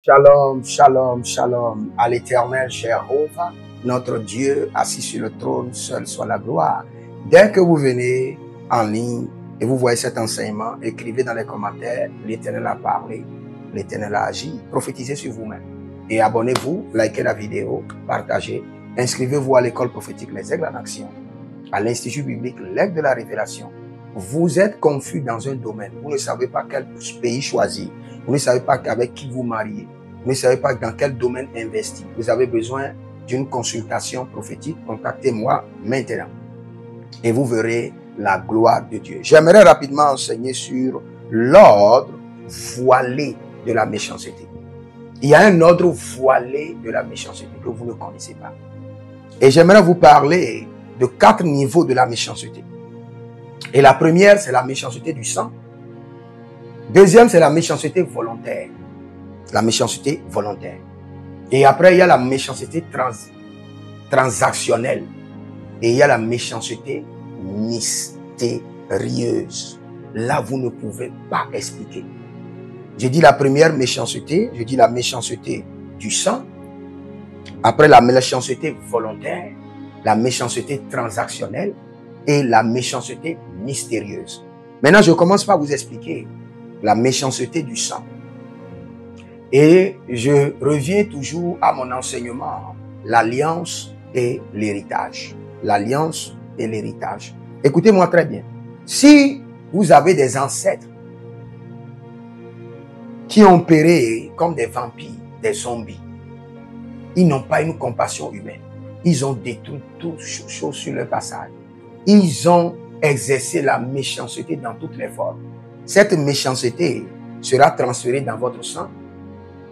Shalom, shalom, shalom à l'éternel Jéhovah, notre Dieu assis sur le trône, seul soit la gloire. Dès que vous venez en ligne et vous voyez cet enseignement, écrivez dans les commentaires, l'éternel a parlé, l'éternel a agi, prophétisez sur vous-même. Et abonnez-vous, likez la vidéo, partagez, inscrivez-vous à l'école prophétique Les Aigles en Action, à l'Institut biblique L'Aigle de la Révélation. Vous êtes confus dans un domaine, vous ne savez pas quel pays choisir, vous ne savez pas avec qui vous mariez, vous ne savez pas dans quel domaine investir. Vous avez besoin d'une consultation prophétique, contactez-moi maintenant et vous verrez la gloire de Dieu. J'aimerais rapidement enseigner sur l'ordre voilé de la méchanceté. Il y a un ordre voilé de la méchanceté que vous ne connaissez pas. Et j'aimerais vous parler de 4 niveaux de la méchanceté. Et la première, c'est la méchanceté du sang. Deuxième, c'est la méchanceté volontaire. La méchanceté volontaire. Et après, il y a la méchanceté transactionnelle. Et il y a la méchanceté mystérieuse. Là, vous ne pouvez pas expliquer. Je dis la première méchanceté, je dis la méchanceté du sang. Après, la méchanceté volontaire, la méchanceté transactionnelle et la méchanceté mystérieuse. Maintenant, je commence par vous expliquer la méchanceté du sang. Et je reviens toujours à mon enseignement, l'alliance et l'héritage. L'alliance et l'héritage. Écoutez-moi très bien. Si vous avez des ancêtres qui ont péri comme des vampires, des zombies, ils n'ont pas une compassion humaine. Ils ont détruit toute chose sur leur passage. Ils ont exercé la méchanceté dans toutes les formes. Cette méchanceté sera transférée dans votre sang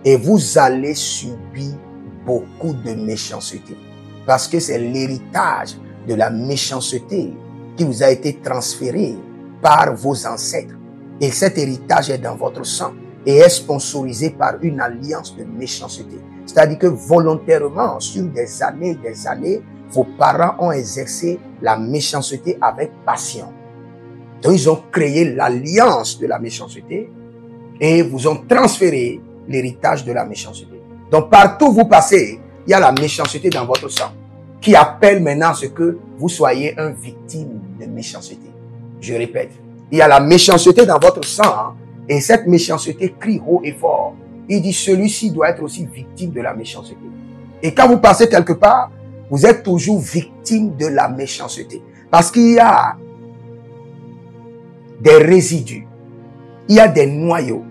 et vous allez subir beaucoup de méchanceté. Parce que c'est l'héritage de la méchanceté qui vous a été transféré par vos ancêtres. Et cet héritage est dans votre sang et est sponsorisé par une alliance de méchanceté. C'est-à-dire que volontairement, sur des années, vos parents ont exercé la méchanceté avec passion. Donc, ils ont créé l'alliance de la méchanceté et vous ont transféré l'héritage de la méchanceté. Donc, partout où vous passez, il y a la méchanceté dans votre sang qui appelle maintenant à ce que vous soyez une victime de méchanceté. Je répète, il y a la méchanceté dans votre sang et cette méchanceté crie haut et fort. Il dit, celui-ci doit être aussi victime de la méchanceté. Et quand vous passez quelque part, vous êtes toujours victime de la méchanceté. Parce qu'il y a des résidus, il y a des noyaux,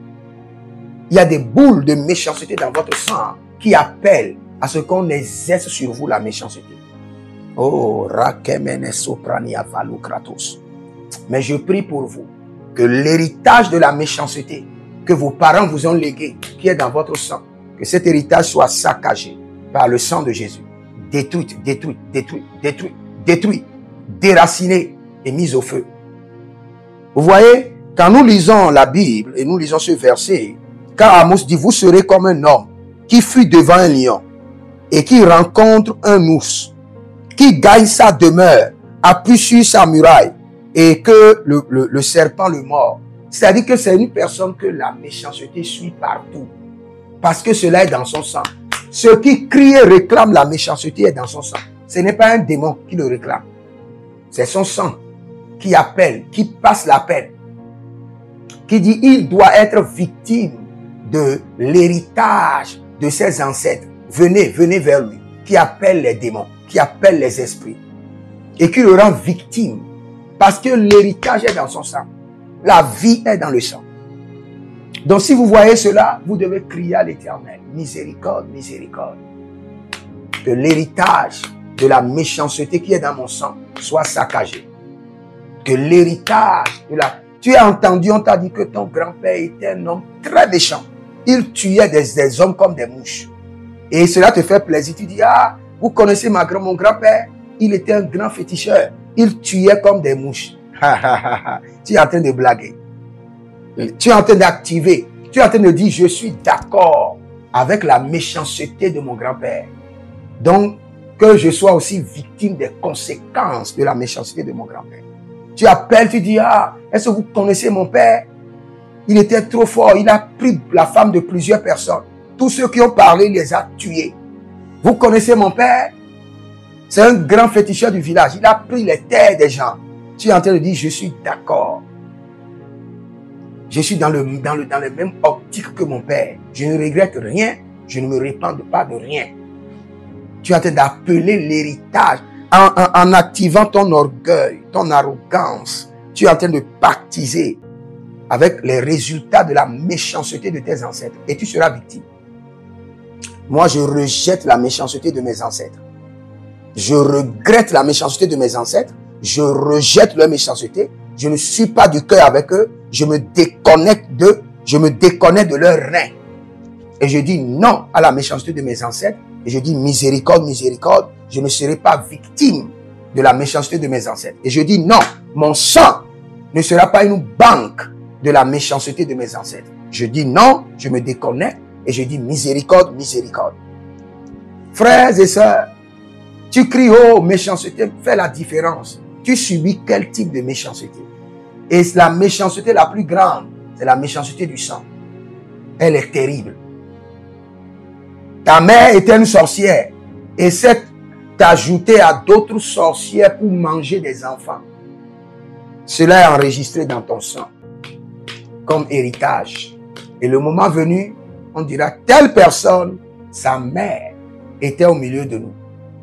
il y a des boules de méchanceté dans votre sang qui appellent à ce qu'on exerce sur vous la méchanceté. Oh, rakemene soprania valu kratos. Mais je prie pour vous que l'héritage de la méchanceté que vos parents vous ont légué, qui est dans votre sang, que cet héritage soit saccagé par le sang de Jésus. Détruite, détruite, détruite, détruite, détruite, déracinée et mise au feu. Vous voyez, quand nous lisons la Bible et nous lisons ce verset, quand Amos dit, vous serez comme un homme qui fuit devant un lion et qui rencontre un ours, qui gagne sa demeure, appuie sur sa muraille et que le serpent le mord. C'est-à-dire que c'est une personne que la méchanceté suit partout. Parce que cela est dans son sang. Ce qui crie et réclame la méchanceté est dans son sang. Ce n'est pas un démon qui le réclame. C'est son sang qui appelle, qui passe l'appel. Qui dit, il doit être victime de l'héritage de ses ancêtres. Venez, venez vers lui. Qui appelle les démons, qui appelle les esprits. Et qui le rend victime. Parce que l'héritage est dans son sang. La vie est dans le sang. Donc si vous voyez cela, vous devez crier à l'Éternel. Miséricorde, miséricorde. Que l'héritage de la méchanceté qui est dans mon sang soit saccagé. Que l'héritage de la... Tu as entendu, on t'a dit que ton grand-père était un homme très méchant. Il tuait des hommes comme des mouches. Et cela te fait plaisir. Tu dis, ah, vous connaissez mon grand-père? Il était un grand féticheur. Il tuait comme des mouches. Tu es en train de blaguer. Tu es en train d'activer. Tu es en train de dire, je suis d'accord avec la méchanceté de mon grand-père. Donc, que je sois aussi victime des conséquences de la méchanceté de mon grand-père. Tu appelles, tu dis, ah, est-ce que vous connaissez mon père? Il était trop fort, il a pris la femme de plusieurs personnes. Tous ceux qui ont parlé, il les a tués. Vous connaissez mon père? C'est un grand féticheur du village. Il a pris les terres des gens. Tu es en train de dire, je suis d'accord. Je suis dans le même optique que mon père. Je ne regrette rien. Je ne me repens pas de rien. Tu es en train d'appeler l'héritage. En activant ton orgueil, ton arrogance, tu es en train de pactiser avec les résultats de la méchanceté de tes ancêtres. Et tu seras victime. Moi, je rejette la méchanceté de mes ancêtres. Je regrette la méchanceté de mes ancêtres. Je rejette leur méchanceté. Je ne suis pas du cœur avec eux. Je me déconnecte d'eux. Je me déconnecte de leurs reins. Et je dis non à la méchanceté de mes ancêtres. Et je dis miséricorde, miséricorde. Je ne serai pas victime de la méchanceté de mes ancêtres. Et je dis non, mon sang ne sera pas une banque de la méchanceté de mes ancêtres. Je dis non, je me déconnecte et je dis miséricorde, miséricorde. Frères et sœurs, tu cries oh méchanceté, fais la différence. Tu subis quel type de méchanceté? Et la méchanceté la plus grande, c'est la méchanceté du sang. Elle est terrible. Ta mère était une sorcière et s'est ajoutée à d'autres sorcières pour manger des enfants. Cela est enregistré dans ton sang comme héritage. Et le moment venu, on dira telle personne, sa mère était au milieu de nous.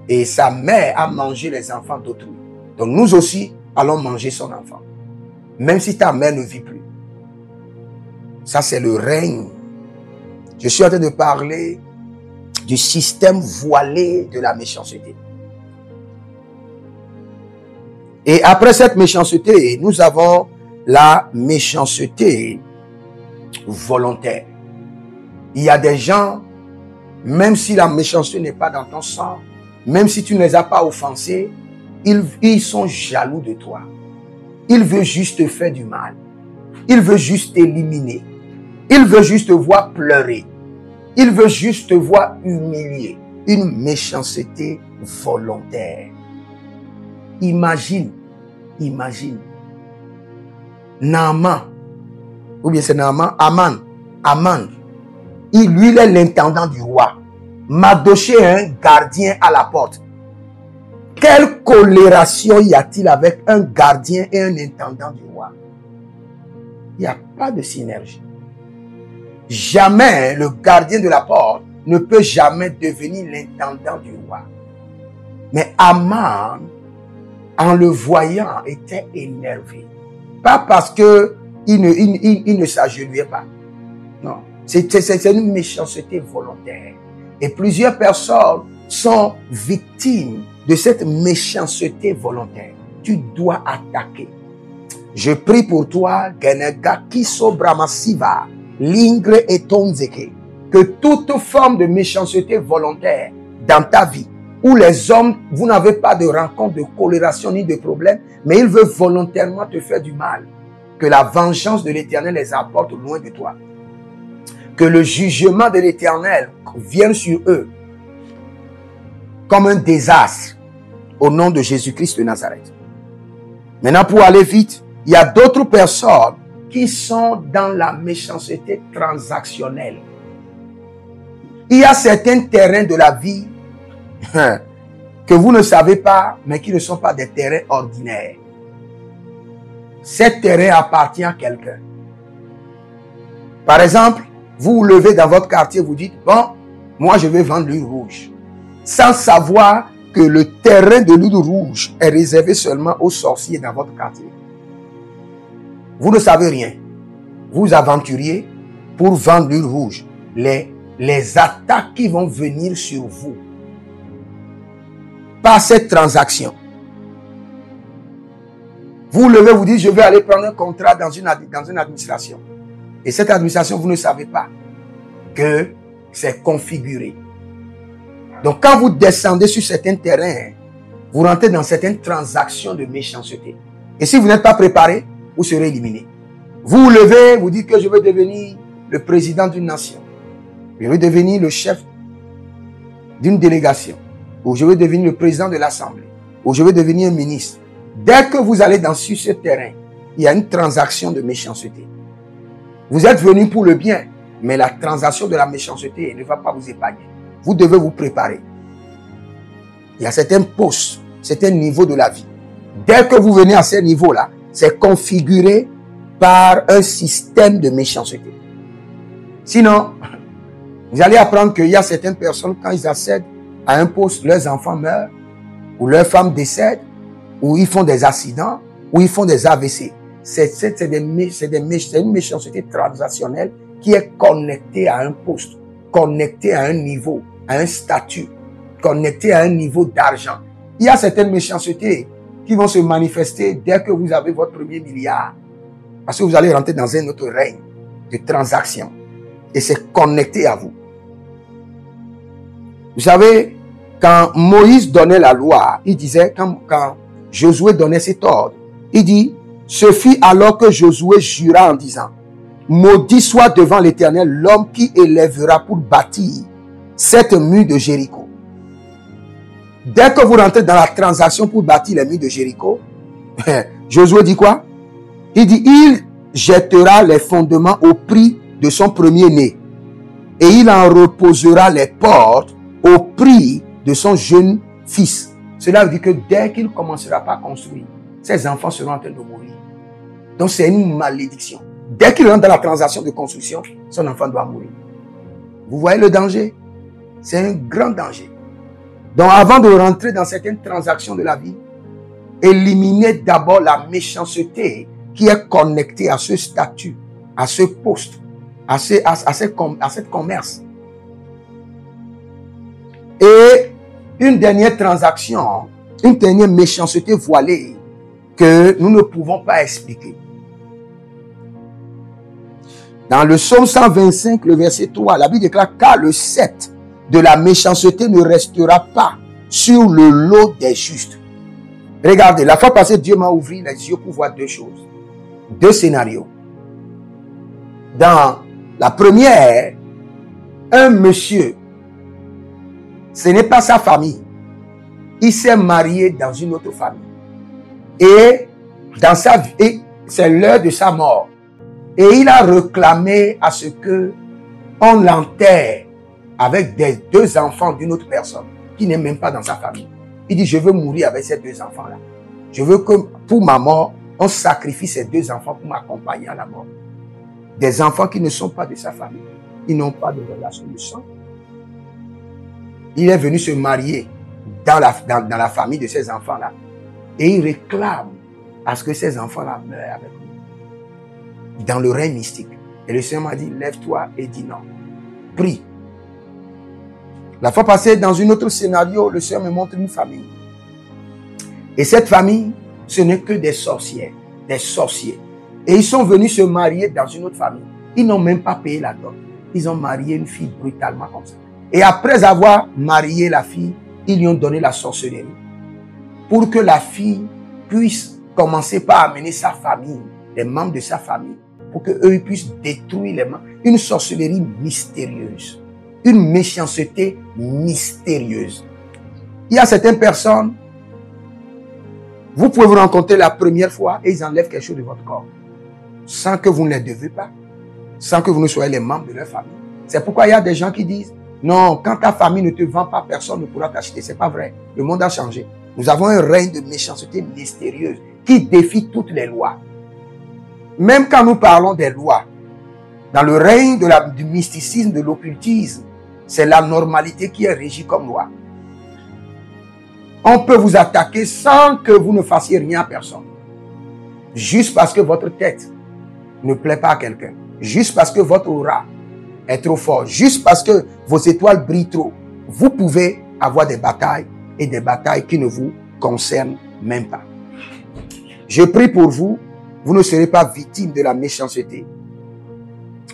Et sa mère a mangé les enfants d'autrui. Donc nous aussi, allons manger son enfant. Même si ta mère ne vit plus. Ça, c'est le règne. Je suis en train de parler du système voilé de la méchanceté. Et après cette méchanceté, nous avons la méchanceté volontaire. Il y a des gens, même si la méchanceté n'est pas dans ton sang, même si tu ne les as pas offensés, ils sont jaloux de toi. Ils veulent juste te faire du mal. Ils veulent juste t'éliminer. Ils veulent juste te voir pleurer. Ils veulent juste te voir humilier. Une méchanceté volontaire. Imagine. Naaman. Ou bien c'est Naaman. Aman. Lui, il est l'intendant du roi. Mardochée est un gardien à la porte. Quelle colération y a-t-il avec un gardien et un intendant du roi? Il n'y a pas de synergie. Jamais le gardien de la porte ne peut jamais devenir l'intendant du roi. Mais Aman, en le voyant, était énervé. Pas parce que il ne s'agenouillait pas. Non. C'est une méchanceté volontaire. Et plusieurs personnes sont victimes de cette méchanceté volontaire. Tu dois attaquer. Je prie pour toi, Genega Kiso Brahmasiva, Lingre et Tonzeke, que toute forme de méchanceté volontaire dans ta vie, où les hommes, vous n'avez pas de rencontre, de colération ni de problème, mais ils veulent volontairement te faire du mal, que la vengeance de l'Éternel les apporte loin de toi. Que le jugement de l'Éternel vienne sur eux comme un désastre au nom de Jésus-Christ de Nazareth. Maintenant, pour aller vite, il y a d'autres personnes qui sont dans la méchanceté transactionnelle. Il y a certains terrains de la vie que vous ne savez pas, mais qui ne sont pas des terrains ordinaires. Cet terrain appartient à quelqu'un. Par exemple, vous vous levez dans votre quartier, vous dites, bon, moi je vais vendre l'huile rouge. Sans savoir que le terrain de l'huile rouge est réservé seulement aux sorciers dans votre quartier. Vous ne savez rien. Vous aventuriez pour vendre l'huile rouge. Les attaques qui vont venir sur vous par cette transaction. Vous levez, vous dites, je vais aller prendre un contrat dans une administration. Et cette administration, vous ne savez pas que c'est configuré. Donc, quand vous descendez sur certains terrains, vous rentrez dans certaines transactions de méchanceté. Et si vous n'êtes pas préparé, vous serez éliminé. Vous vous levez, vous dites que je veux devenir le président d'une nation. Je veux devenir le chef d'une délégation. Ou je veux devenir le président de l'Assemblée. Ou je veux devenir un ministre. Dès que vous allez sur ce terrain, il y a une transaction de méchanceté. Vous êtes venu pour le bien, Mais la transaction de la méchanceté ne va pas vous épargner. Vous devez vous préparer. Il y a certains postes, certains niveaux de la vie. Dès que vous venez à ces niveaux-là, c'est configuré par un système de méchanceté. Sinon, vous allez apprendre qu'il y a certaines personnes, quand ils accèdent à un poste, leurs enfants meurent, ou leurs femmes décèdent, ou ils font des accidents, ou ils font des AVC. C'est une méchanceté transactionnelle qui est connectée à un poste, connectée à un niveau, à un statut, connectée à un niveau d'argent. Il y a certaines méchancetés qui vont se manifester dès que vous avez votre premier milliard. Parce que vous allez rentrer dans un autre règne de transaction. Et c'est connecté à vous. Vous savez, quand Moïse donnait la loi, il disait, quand Josué donnait cet ordre, il dit, ce fut alors que Josué jura en disant, maudit soit devant l'Éternel l'homme qui élèvera pour bâtir cette mur de Jéricho. Dès que vous rentrez dans la transaction pour bâtir les murs de Jéricho, Josué dit quoi? Il dit, il jettera les fondements au prix de son premier-né et il en reposera les portes au prix de son jeune fils. Cela veut dire que dès qu'il ne commencera pas à construire, ses enfants seront en train de mourir. Donc c'est une malédiction. Dès qu'il rentre dans la transaction de construction, son enfant doit mourir. Vous voyez le danger? C'est un grand danger. Donc avant de rentrer dans certaines transactions de la vie, éliminez d'abord la méchanceté qui est connectée à ce statut, à ce poste, à cette commerce. Et une dernière transaction, une dernière méchanceté voilée que nous ne pouvons pas expliquer. Dans le psaume 125, le verset 3, la Bible déclare, car le sceptre de la méchanceté ne restera pas sur le lot des justes. Regardez, la fois passée, Dieu m'a ouvert les yeux pour voir deux choses. Deux scénarios. Dans la première, un monsieur, ce n'est pas sa famille. Il s'est marié dans une autre famille. Et dans sa vie, c'est l'heure de sa mort. Et il a réclamé à ce que on l'enterre avec deux enfants d'une autre personne qui n'est même pas dans sa famille. Il dit, je veux mourir avec ces deux enfants-là. Je veux que pour ma mort, on sacrifie ces deux enfants pour m'accompagner à la mort. Des enfants qui ne sont pas de sa famille. Ils n'ont pas de relation de sang. Il est venu se marier dans la famille de ces enfants-là. Et il réclame à ce que ces enfants-là meurent avec lui. Dans le règne mystique. Et le Seigneur m'a dit, lève-toi et dis non. Prie. La fois passée, dans un autre scénario, le Seigneur me montre une famille. Et cette famille, ce n'est que des sorcières, des sorciers. Et ils sont venus se marier dans une autre famille. Ils n'ont même pas payé la dot. Ils ont marié une fille brutalement comme ça. Et après avoir marié la fille, ils lui ont donné la sorcellerie. Pour que la fille puisse commencer par amener sa famille, les membres de sa famille, pour qu'eux puissent détruire les membres. Une sorcellerie mystérieuse. Une méchanceté mystérieuse. Il y a certaines personnes, vous pouvez vous rencontrer la première fois et ils enlèvent quelque chose de votre corps. Sans que vous ne les devez pas. Sans que vous ne soyez les membres de leur famille. C'est pourquoi il y a des gens qui disent, non, quand ta famille ne te vend pas, personne ne pourra t'acheter. C'est pas vrai. Le monde a changé. Nous avons un règne de méchanceté mystérieuse qui défie toutes les lois. Même quand nous parlons des lois, dans le règne du mysticisme, de l'occultisme, c'est la normalité qui est régie comme loi. On peut vous attaquer sans que vous ne fassiez rien à personne. Juste parce que votre tête ne plaît pas à quelqu'un. Juste parce que votre aura est trop fort. Juste parce que vos étoiles brillent trop. Vous pouvez avoir des batailles et des batailles qui ne vous concernent même pas. Je prie pour vous. Vous ne serez pas victime de la méchanceté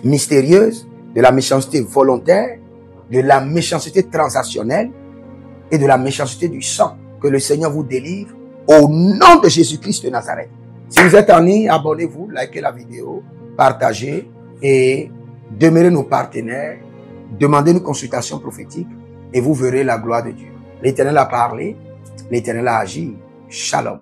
mystérieuse, de la méchanceté volontaire, de la méchanceté transactionnelle et de la méchanceté du sang. Que le Seigneur vous délivre au nom de Jésus-Christ de Nazareth. Si vous êtes en ligne, abonnez-vous, likez la vidéo, partagez et demeurez nos partenaires, demandez une consultation prophétique et vous verrez la gloire de Dieu. L'Éternel a parlé, l'Éternel a agi. Shalom.